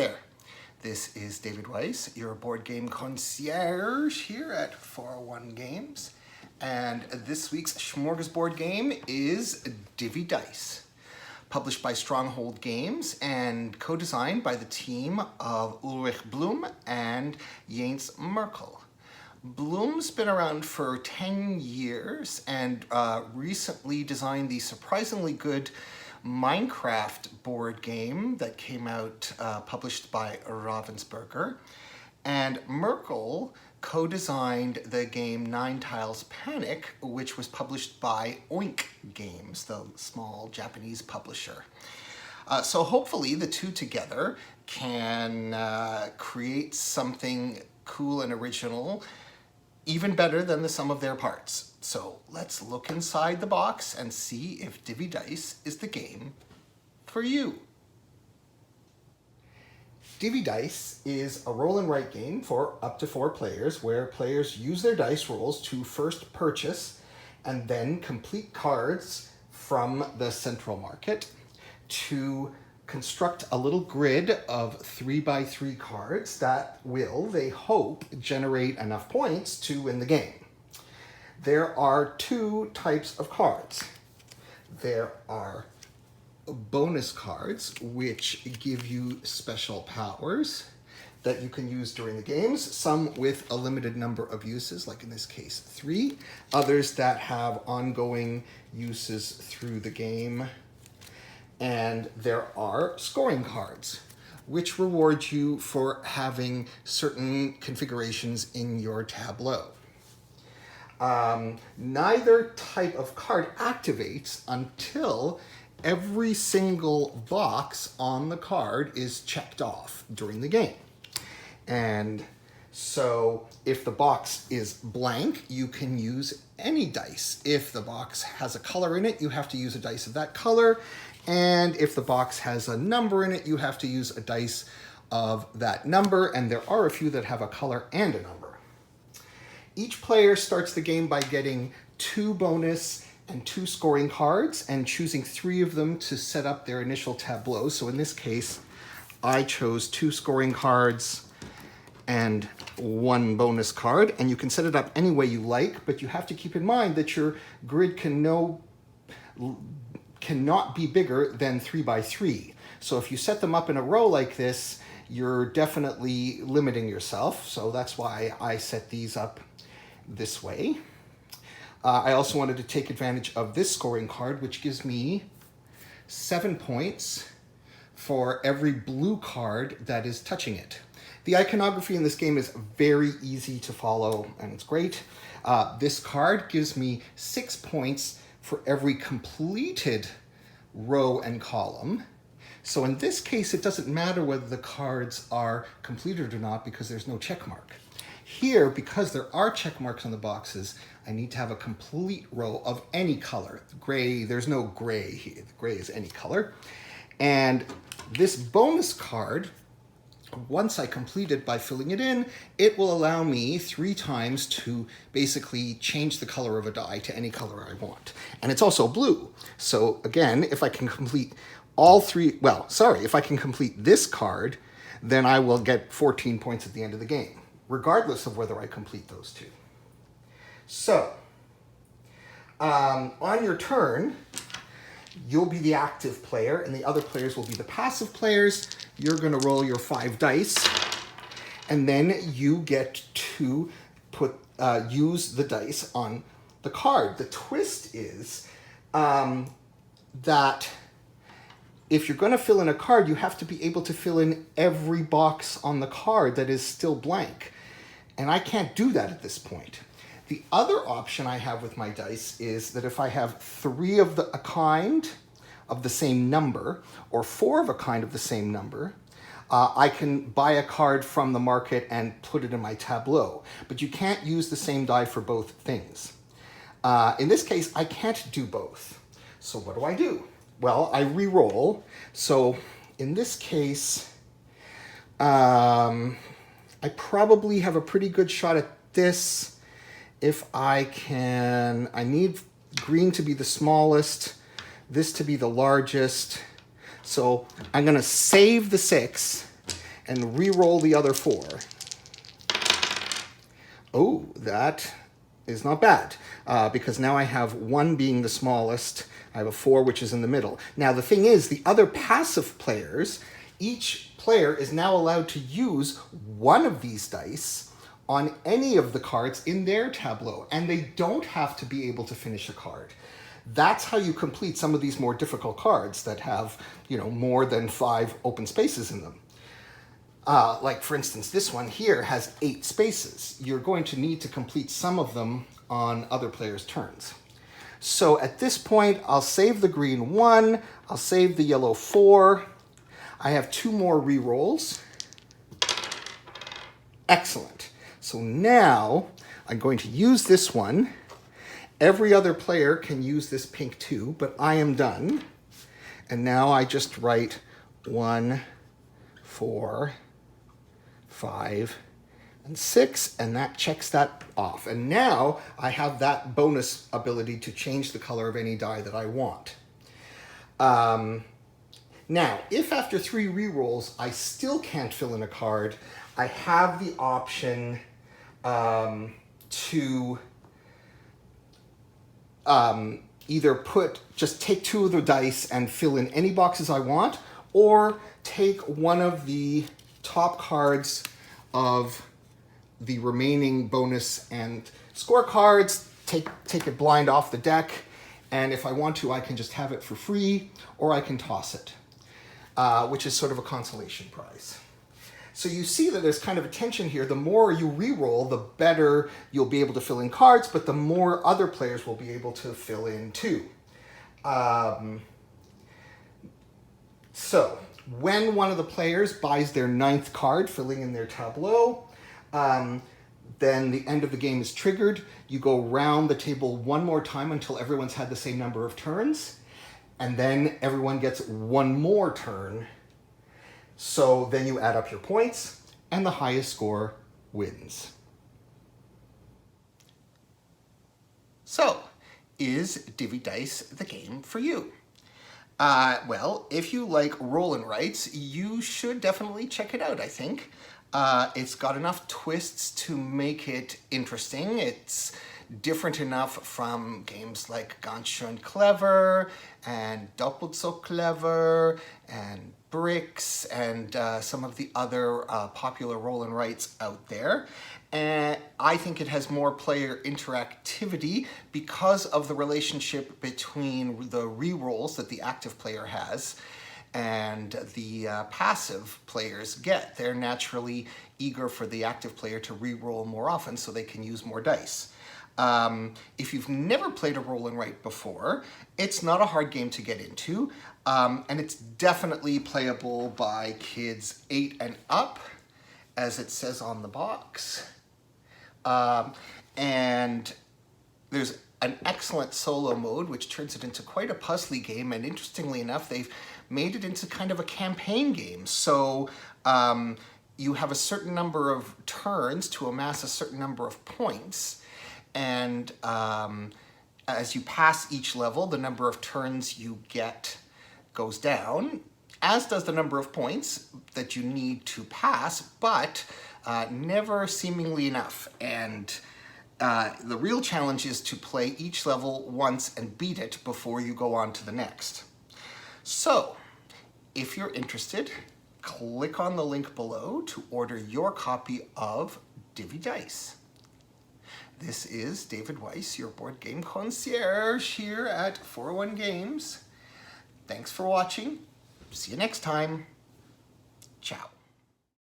there, this is Divvy Dice, your board game concierge here at 401 Games. And this week's Smorgasboard game is Divvy Dice, published by Stronghold Games and co-designed by the team of Ulrich Blum and Jens Merkel. Blum's been around for 10 years and recently designed the surprisingly good Minecraft board game that came out published by Ravensburger. And Merkel co-designed the game Nine Tiles Panic, which was published by Oink Games, the small Japanese publisher. So hopefully the two together can create something cool and original, even better than the sum of their parts. So let's look inside the box and see if Divvy Dice is the game for you. Divvy Dice is a roll and write game for up to 4 players where players use their dice rolls to first purchase and then complete cards from the central market to construct a little grid of 3x3 cards that will, they hope, generate enough points to win the game. There are 2 types of cards. There are bonus cards, which give you special powers that you can use during the games, some with a limited number of uses, like in this case 3, others that have ongoing uses through the game. And there are scoring cards, which reward you for having certain configurations in your tableau. Neither type of card activates until every single box on the card is checked off during the game. And so if the box is blank, you can use any dice. If the box has a color in it, you have to use a dice of that color. And if the box has a number in it, you have to use a dice of that number. And there are a few that have a color and a number. Each player starts the game by getting 2 bonus and 2 scoring cards and choosing 3 of them to set up their initial tableau. So in this case, I chose 2 scoring cards and 1 bonus card. And you can set it up any way you like, but you have to keep in mind that your grid cannot be bigger than 3x3. So if you set them up in a row like this, you're definitely limiting yourself. So that's why I set these up this way. I also wanted to take advantage of this scoring card, which gives me 7 points for every blue card that is touching it. The iconography in this game is very easy to follow, and it's great. This card gives me 6 points for every completed row and column. So in this case, it doesn't matter whether the cards are completed or not because there's no check mark. Here, because there are check marks on the boxes, I need to have a complete row of any color. Gray, there's no gray here. The gray is any color. And this bonus card, once I complete it by filling it in, it will allow me 3 times to basically change the color of a die to any color I want. And it's also blue. So again, if I can complete all 3, if I can complete this card, then I will get 14 points at the end of the game, regardless of whether I complete those 2. So, on your turn, you'll be the active player and the other players will be the passive players. You're going to roll your 5 dice and then you get to use the dice on the card. The twist is that if you're going to fill in a card, you have to be able to fill in every box on the card that is still blank. And I can't do that at this point. The other option I have with my dice is that if I have 3 of a kind of the same number or 4 of a kind of the same number, I can buy a card from the market and put it in my tableau. But you can't use the same die for both things. In this case, I can't do both. So what do? Well, I re-roll. So in this case, I probably have a pretty good shot at this. If I need green to be the smallest, this to be the largest. So I'm going to save the 6 and re-roll the other 4. Oh, that is not bad, because now I have 1 being the smallest. I have a 4, which is in the middle. Now, the thing is, the other passive players, each player is now allowed to use one of these dice on any of the cards in their tableau, and they don't have to be able to finish a card. That's how you complete some of these more difficult cards that have, more than 5 open spaces in them. Like, for instance, this one here has 8 spaces. You're going to need to complete some of them on other players' turns. So at this point, I'll save the green 1, I'll save the yellow 4. I have 2 more re-rolls. Excellent. So now I'm going to use this one. Every other player can use this pink too, but I am done. And now I just write 1, 4, 5, and 6, and that checks that off. And now I have that bonus ability to change the color of any die that I want. Now, if after 3 re-rolls I still can't fill in a card, I have the option to either just take 2 of the dice and fill in any boxes I want, or take one of the top cards of the remaining bonus and score cards, take it blind off the deck, and if I want to, I can just have it for free, or I can toss it, which is sort of a consolation prize. So you see that there's kind of a tension here. The more you re-roll, the better you'll be able to fill in cards, but the more other players will be able to fill in too. So when one of the players buys their 9th card, filling in their tableau, then the end of the game is triggered. You go round the table one more time until everyone's had the same number of turns, and then everyone gets 1 more turn. So then you add up your points, and the highest score wins. So, is Divvy Dice the game for you? Well, if you like roll and writes, you should definitely check it out, I think. It's got enough twists to make it interesting. It's different enough from games like Ganz schön clever and Doppelt so clever and Bricks and some of the other popular roll and writes out there. And I think it has more player interactivity because of the relationship between the re-rolls that the active player has and the passive players get. They're naturally eager for the active player to re-roll more often so they can use more dice. If you've never played a roll and write before, it's not a hard game to get into, and it's definitely playable by kids 8 and up, as it says on the box. And there's an excellent solo mode, which turns it into quite a puzzly game, and interestingly enough, they've made it into kind of a campaign game. So you have a certain number of turns to amass a certain number of points, and as you pass each level, the number of turns you get goes down, as does the number of points that you need to pass, but never seemingly enough. And the real challenge is to play each level once and beat it before you go on to the next. So, if you're interested, click on the link below to order your copy of Divvy Dice. This is David Weiss, your board game concierge here at 401 Games. Thanks for watching. See you next time. Ciao.